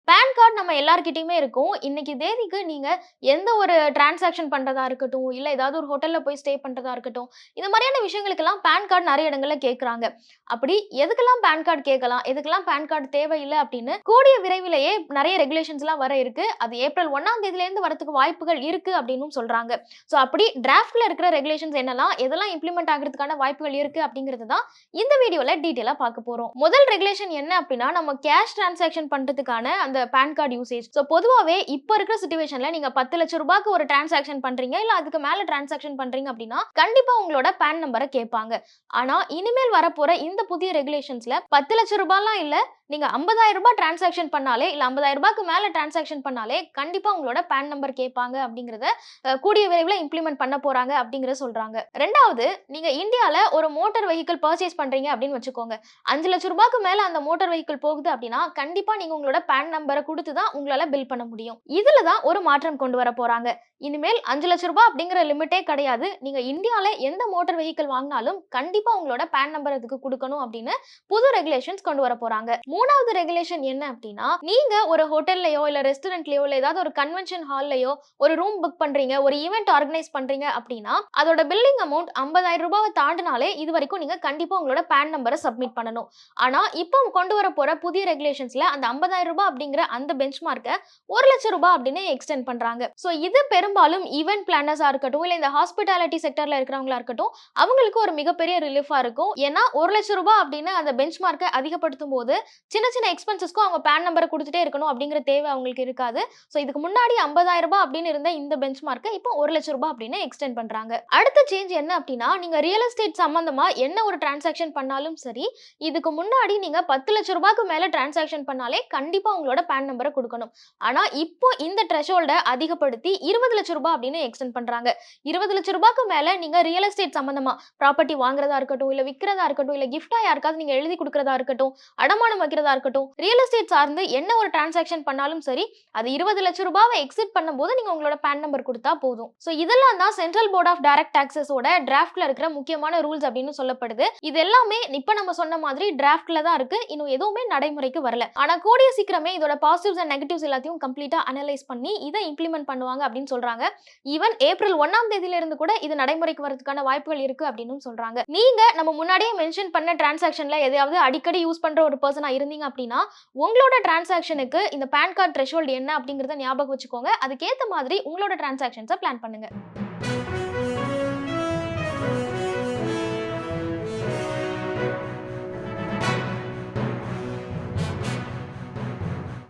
Pan card நம்ம எல்லார்கிட்டயுமே இருக்கும். இன்னைக்கு தேதிக்கு நீங்க எந்த ஒரு டிரான்சாக்ஷன் பண்றதா இருக்கட்டும், இல்ல ஏதாவது ஒரு ஹோட்டல்ல போய் ஸ்டே பண்றதா இருக்கட்டும், இந்த மாதிரியான விஷயங்களுக்கெல்லாம் பேன் கார்டு நெறைய இடங்கள்ல கேட்குறாங்க. அப்படி எதுக்கெல்லாம் பேன் கார்டு கேட்கலாம், எதுக்கெல்லாம் பேன் கார்டு தேவையில்ல அப்படின்னு கூடிய விரைவிலேயே நெறைய ரெகுலேஷன்ஸ்லாம் வர இருக்கு. அது ஏப்ரல் 1ஆம் தேதியிலேருந்து வரதுக்கு வாய்ப்புகள் இருக்கு அப்படின்னும் சொல்றாங்க. ஸோ அப்படி டிராஃப்ட்ல இருக்கிற ரெகுலேஷன்ஸ் என்னலாம், எதெல்லாம் இம்ப்ளிமெண்ட் ஆகுறதுக்கான வாய்ப்புகள் இருக்கு அப்படிங்கிறது தான் இந்த வீடியோல டீட்டெயிலா பார்க்க போறோம். முதல் ரெகுலேஷன் என்ன அப்படின்னா, நம்ம கேஷ் டிரான்சாக்ஷன் பண்றதுக்கான அந்த பேன் கார்டு யூசேஜ். சோ பொதுவாவே இப்ப இருக்கிற சிச்சுவேஷன்ல நீங்க 10 லட்சம் ரூபாய்க்கு ஒரு டிரான்சாக்ஷன் பண்றீங்க, இல்ல அதுக்கு மேல டிரான்சாக்ஷன் பண்றீங்க அப்படின்னா கண்டிப்பா உங்களோட பேன் நம்பரை கேட்பாங்க. ஆனா இனிமேல் வரப்போற இந்த புதிய ரெகுலேஷன்ஸ்ல 10 லட்சம் ரூபாய்லாம் இல்ல, நீங்க 50,000 ரூபாய் டிரான்சாக்ஷன் பண்ணாலே, இல்ல 50,000 ரூபாய்க்கு மேல டிரான்சாக்ஷன் பண்ணாலே கண்டிப்பா உங்களோட பேன் நம்பர் கேட்பாங்க அப்படிங்கறத கூடிய விரைவில் இம்ப்ளிமெண்ட் பண்ண போறாங்க அப்படிங்கறத சொல்றாங்க. ரெண்டாவது, நீங்க இந்தியால ஒரு மோட்டார் வெஹிக்கிள் பர்ச்சேஸ் பண்றீங்க அப்படின்னு வச்சுக்கோங்க. 5 லட்சம் ரூபாய்க்கு மேல அந்த மோட்டார் வெஹிக்கிள் போகுது அப்படின்னா கண்டிப்பா நீங்க உங்களோட பேன் நம்பரை கொடுத்து தான் உங்களால பில் பண்ண முடியும். இதுல தான் ஒரு மாற்றம் கொண்டு வர போறாங்க. இனிமேல் 5 லட்சம் ரூபாய் அப்படிங்கிற லிமிட்டே கிடையாது. நீங்க இந்தியால எந்த மோட்டார் வெஹிக்கிள் வாங்கினாலும் கண்டிப்பா உங்களோட பேன் நம்பர் அதுக்கு கொடுக்கணும் அப்படின்னு புது ரெகுலேஷன்ஸ் கொண்டு வர போறாங்க. மூணாவது ரெகுலேஷன் என்ன அப்படின்னா, நீங்க ஒரு ஹோட்டல்லையோ இல்ல ரெஸ்டாரண்ட்லயோ இல்ல ஏதாவது ஒரு கன்வென்ஷன் ஹால்லயோ ஒரு ரூம் புக் பண்றீங்க, ஒரு ஈவென்ட் ஆர்கனைஸ் பண்றீங்க அப்படின்னா அதோட பில்லிங் அமௌண்ட் 50,000 ரூபாவை தாண்டினாலே இது வரைக்கும் நீங்க கண்டிப்பா உங்களோட பேன் நம்பரை சப்மிட் பண்ணணும். ஆனா இப்போ கொண்டு வர போற புதிய ரெகுலேஷன்ஸ்ல அந்த 50,000 ரூபாய் அப்படிங்கிற அந்த பெஞ்ச்மார்க்கை 1 லட்சம் ரூபாய் அப்படின்னு எக்ஸ்டெண்ட் பண்றாங்க. சோ இது பெரும்பாலும் ஈவென்ட் பிளானர்ஸா இருக்கட்டும், இல்ல இந்த ஹாஸ்பிட்டாலிட்டி செக்டர்ல இருக்கிறவங்களா இருக்கட்டும், அவங்களுக்கு ஒரு மிகப்பெரிய ரிலீஃபா இருக்கும். ஏன்னா 1 லட்சம் ரூபாய் அப்படின்னு அந்த பெஞ்ச்மார்க்கை அதிகப்படுத்தும் போது சின்ன சின்ன எக்ஸ்பென்சஸ்க்கும் அவங்க பேன் நம்பரை கொடுத்துட்டே இருக்கணும் அப்படிங்கிற தேவை அவங்களுக்கு இருக்காது. சோ இதுக்கு முன்னாடி 50,000 ரூபாய் அப்படின்னு இருந்த இந்த பெஞ்ச்மார்க்கை இப்போ 1 லட்சம் ரூபாய் அப்படின்னு எக்ஸ்டெண்ட் பண்றாங்க. அடுத்த சேஞ்ச் என்ன அப்படின்னா, நீங்க ரியல் எஸ்டேட் சம்பந்தமா என்ன ஒரு டிரான்சாக்ஷன் பண்ணாலும் சரி, இதுக்கு முன்னாடி நீங்க 10 லட்சம் ரூபாய்க்கு மேல டிரான்சாக்ஷன் பண்ணாலே கண்டிப்பா உங்களோட பேன் நம்பரை கொடுக்கணும். ஆனா இப்போ இந்த த்ரெஷோல்ட அதிகப்படுத்தி 20 லட்சம் ரூபாய் அப்படின்னு எக்ஸ்டெண்ட் பண்றாங்க. 20 லட்சம் ரூபாய்க்கு மேல நீங்க ரியல் எஸ்டேட் சம்பந்தமா ப்ராப்பர்ட்டி வாங்குறதா இருக்கட்டும், இல்ல விற்கிறதா இருக்கட்டும், இல்ல கிஃப்டா யாருக்காவது நீங்க எழுதி கொடுக்கறதா இருக்கட்டும், அடமானம் வைக்கிறதா இருக்கட்டும், ரியல் எஸ்டேட் சார்ந்து என்ன ஒரு டிரான்சாக்ஷன் பண்ணாலும் சரி, அது 20 லட்சம் ரூபாவை எக்ஸிட் பண்ணும்போது நீங்க உங்களோட பேன் நம்பர் கொடுத்தா போதும். சோ இதெல்லாம் தான் சென்ட்ரல் போர்ட் ஆஃப் டைரக்ட் டாக்ஸஸோட டிராஃப்ட்ல இருக்கிற முக்கியமான ரூல்ஸ் அப்படின்னு சொல்லப்படுது. இது எல்லாமே இப்ப நம்ம சொன்ன மாதிரி டிராஃப்ட்ல தான் இருக்கு. இன்னும் எதுவுமே நடைமுறைக்கு வரல. ஆனா கூடிய சீக்கிரமே இதோட பாசிட்டிவ்ஸ் அண்ட் நெகட்டிவ்ஸ் எல்லாத்தையும் கம்ப்ளீட்டா அனலைஸ் பண்ணி இதை இம்ப்ளிமெண்ட் பண்ணுவாங்க அப்படின்னு சொல்றாங்க. ஈவன் ஏப்ரல் 1ஆம் தேதியில இருந்து கூட இது நடைமுறைக்கு வரதுக்கான வாய்ப்புகள் இருக்கு அப்படின்னு சொல்றாங்க. நீங்க நம்ம முன்னாடியே மென்ஷன் பண்ண டிரான்சாக்ஷன்ல எதையாவது அடிக்கடி யூஸ் பண்ற ஒரு பர்சனா இருந்தீங்க அப்படின்னா உங்களோட டிரான்சாக்ஷனுக்கு இந்த பேன் கார்டு த்ரெஷோல்ட் என்ன அப்படிங்கறத ஞாபகம் வச்சுக்கோங்க. அதுக்கேத்த மாதிரி உங்களோட டிரான்சாக்ஷன்ஸை பிளான் பண்ணுங்க.